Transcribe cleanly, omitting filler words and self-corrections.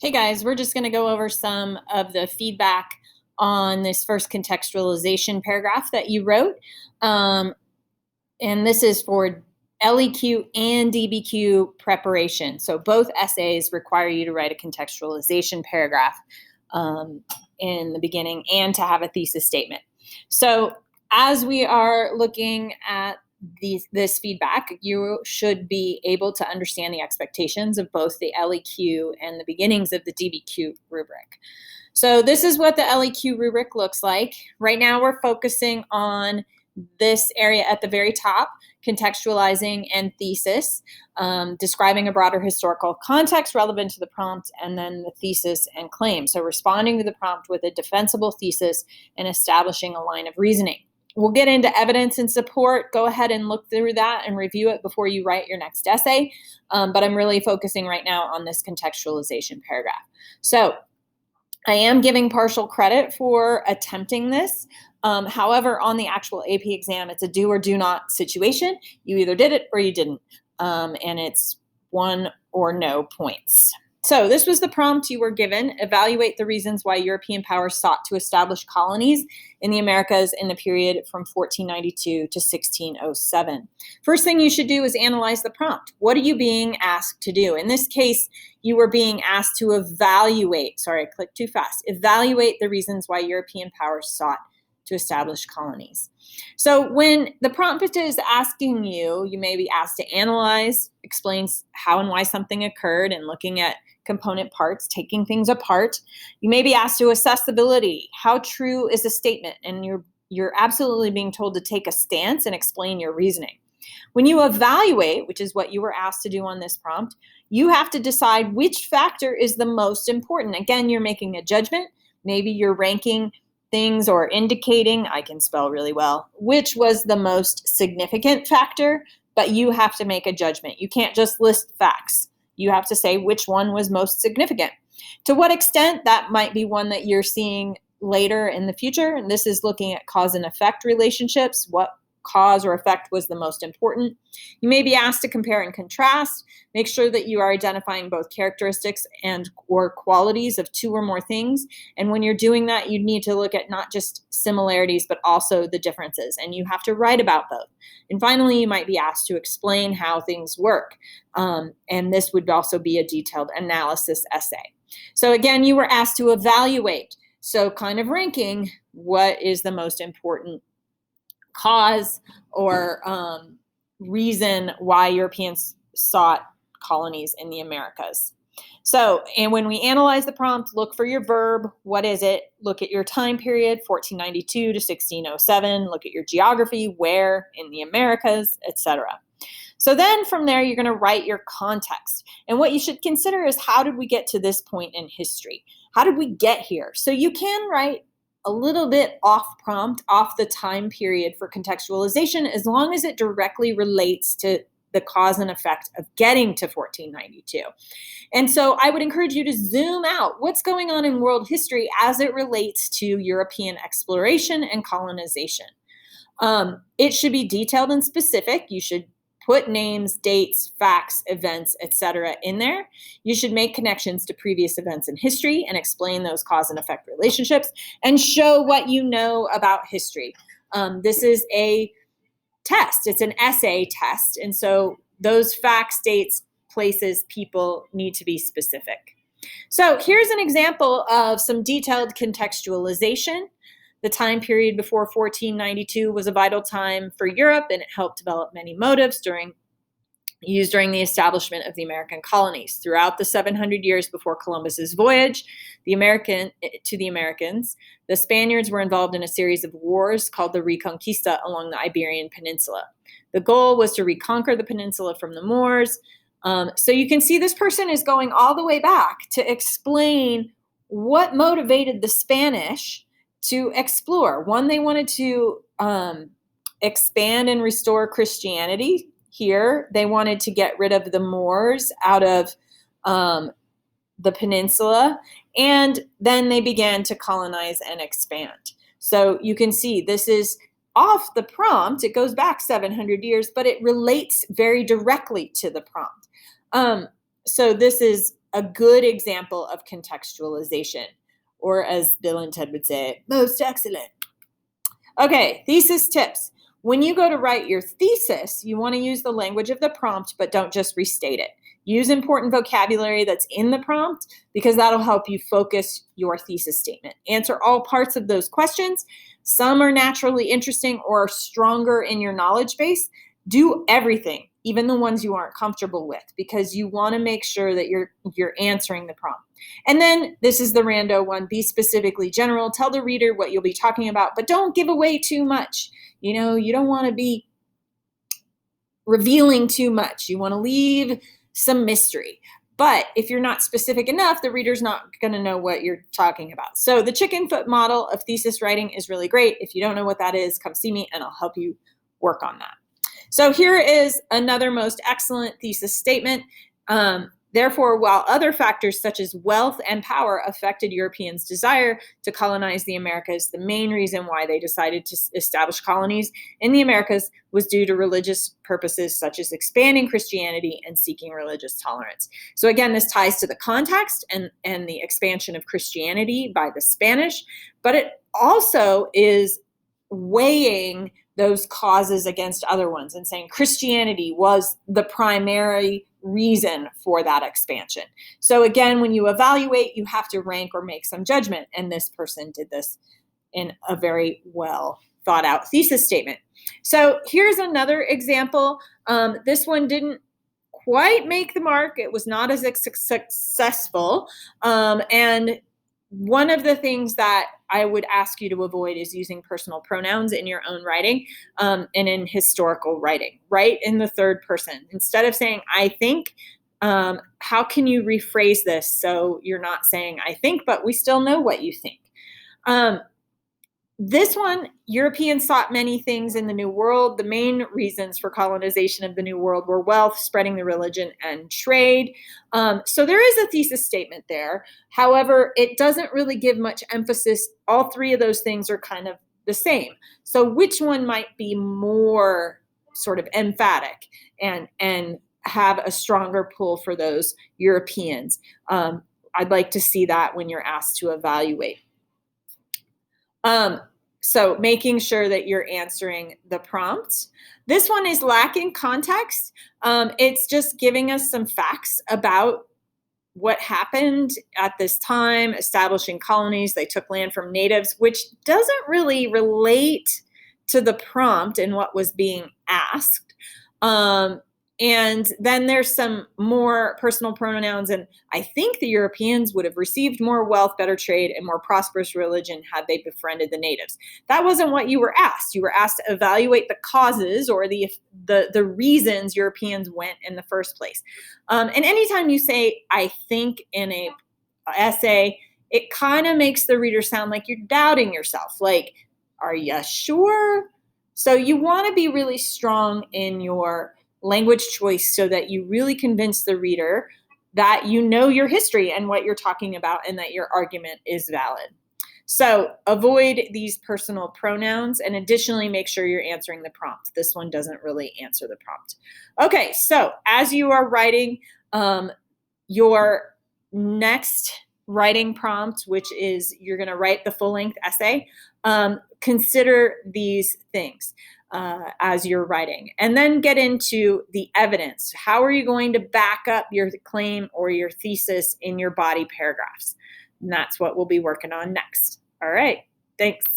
Hey guys, we're just going to go over some of the feedback on this first contextualization paragraph that you wrote. And this is for LEQ and DBQ preparation. So both essays require you to write a contextualization paragraph in the beginning and to have a thesis statement. So as we are looking at this feedback, you should be able to understand the expectations of both the LEQ and the beginnings of the DBQ rubric. So this is what the LEQ rubric looks like. Right now we're focusing on this area at the very top, contextualizing and thesis, describing a broader historical context relevant to the prompt, and then the thesis and claim. So responding to the prompt with a defensible thesis and establishing a line of reasoning. We'll get into evidence and support. Go ahead and look through that and review it before you write your next essay. But I'm really focusing right now on this contextualization paragraph. So I am giving partial credit for attempting this. However, on the actual AP exam, it's a do or do not situation. You either did it or you didn't. And it's 1 or no points. So this was the prompt you were given. Evaluate the reasons why European powers sought to establish colonies in the Americas in the period from 1492 to 1607. First thing you should do is analyze the prompt. What are you being asked to do? In this case, you were being asked to evaluate, sorry, I clicked too fast, evaluate the reasons why European powers sought to establish colonies. So when the prompt is asking you, you may be asked to analyze, explain how and why something occurred, and looking at component parts, taking things apart. You may be asked to assess the validity. How true is a statement? And you're absolutely being told to take a stance and explain your reasoning. When you evaluate, which is what you were asked to do on this prompt, you have to decide which factor is the most important. Again, you're making a judgment. Maybe you're ranking things or indicating, I can spell really well, which was the most significant factor, but you have to make a judgment. You can't just list facts. You have to say which one was most significant. To what extent, that might be one that you're seeing later in the future. And this is looking at cause and effect relationships. What cause or effect was the most important? You may be asked to compare and contrast. Make sure that you are identifying both characteristics and or qualities of two or more things. And when you're doing that, you need to look at not just similarities, but also the differences. And you have to write about both. And finally, you might be asked to explain how things work. And this would also be a detailed analysis essay. So again, you were asked to evaluate. So kind of ranking what is the most important cause or reason why Europeans sought colonies in the Americas. So, and when we analyze the prompt, look for your verb. What is it? Look at your time period, 1492 to 1607. Look at your geography, where in the Americas, etc. So then from there, you're going to write your context. And what you should consider is, how did we get to this point in history? How did we get here? So you can write a little bit off prompt, off the time period for contextualization, as long as it directly relates to the cause and effect of getting to 1492. And so I would encourage you to zoom out. What's going on in world history as it relates to European exploration and colonization? It should be detailed and specific. You should put names, dates, facts, events, etc. in there. You should make connections to previous events in history and explain those cause and effect relationships and show what you know about history. This is a test. It's an essay test. And so those facts, dates, places, people need to be specific. So here's an example of some detailed contextualization. The time period before 1492 was a vital time for Europe, and it helped develop many motives used during the establishment of the American colonies. Throughout the 700 years before Columbus's voyage to the Americans, the Spaniards were involved in a series of wars called the Reconquista along the Iberian Peninsula. The goal was to reconquer the peninsula from the Moors. So you can see this person is going all the way back to explain what motivated the Spanish to explore. One, they wanted to expand and restore Christianity here. They wanted to get rid of the Moors out of the peninsula, and then they began to colonize and expand. So you can see this is off the prompt. It goes back 700 years, but it relates very directly to the prompt. So this is a good example of contextualization, or as Bill and Ted would say, most excellent. Okay, thesis tips. When you go to write your thesis, you want to use the language of the prompt, but don't just restate it. Use important vocabulary that's in the prompt because that'll help you focus your thesis statement. Answer all parts of those questions. Some are naturally interesting or stronger in your knowledge base. Do everything, even the ones you aren't comfortable with, because you want to make sure that you're answering the prompt. And then this is the rando one, be specifically general. Tell the reader what you'll be talking about, but don't give away too much. You don't want to be revealing too much. You want to leave some mystery. But if you're not specific enough, the reader's not going to know what you're talking about. So the chicken foot model of thesis writing is really great. If you don't know what that is, come see me and I'll help you work on that. So here is another most excellent thesis statement. Therefore, while other factors such as wealth and power affected Europeans' desire to colonize the Americas, the main reason why they decided to establish colonies in the Americas was due to religious purposes such as expanding Christianity and seeking religious tolerance. So again, this ties to the context and the expansion of Christianity by the Spanish, but it also is weighing those causes against other ones and saying Christianity was the primary reason for that expansion. So again, when you evaluate, you have to rank or make some judgment. And this person did this in a very well thought out thesis statement. So here's another example. This one didn't quite make the mark. It was not as successful. And one of the things that I would ask you to avoid is using personal pronouns in your own writing and in historical writing. Write in the third person. Instead of saying, I think, how can you rephrase this so you're not saying, I think, but we still know what you think? This one, Europeans sought many things in the New World. The main reasons for colonization of the New World were wealth, spreading the religion, and trade. So there is a thesis statement there. However, it doesn't really give much emphasis. All three of those things are kind of the same. So which one might be more sort of emphatic and have a stronger pull for those Europeans? I'd like to see that when you're asked to evaluate. So making sure that you're answering the prompts. This one is lacking context. It's just giving us some facts about what happened at this time, establishing colonies. They took land from natives, which doesn't really relate to the prompt and what was being asked. And then there's some more personal pronouns. And I think the Europeans would have received more wealth, better trade, and more prosperous religion had they befriended the natives. That wasn't what you were asked. You were asked to evaluate the causes or the reasons Europeans went in the first place. And anytime you say, I think in a essay, it kind of makes the reader sound like you're doubting yourself. Like, are you sure? So you want to be really strong in your language choice so that you really convince the reader that you know your history and what you're talking about and that your argument is valid. So avoid these personal pronouns and additionally make sure you're answering the prompt. This one doesn't really answer the prompt. Okay, so as you are writing your next writing prompt, which is you're going to write the full-length essay, consider these things as you're writing. And then get into the evidence. How are you going to back up your claim or your thesis in your body paragraphs? And that's what we'll be working on next. All right, thanks.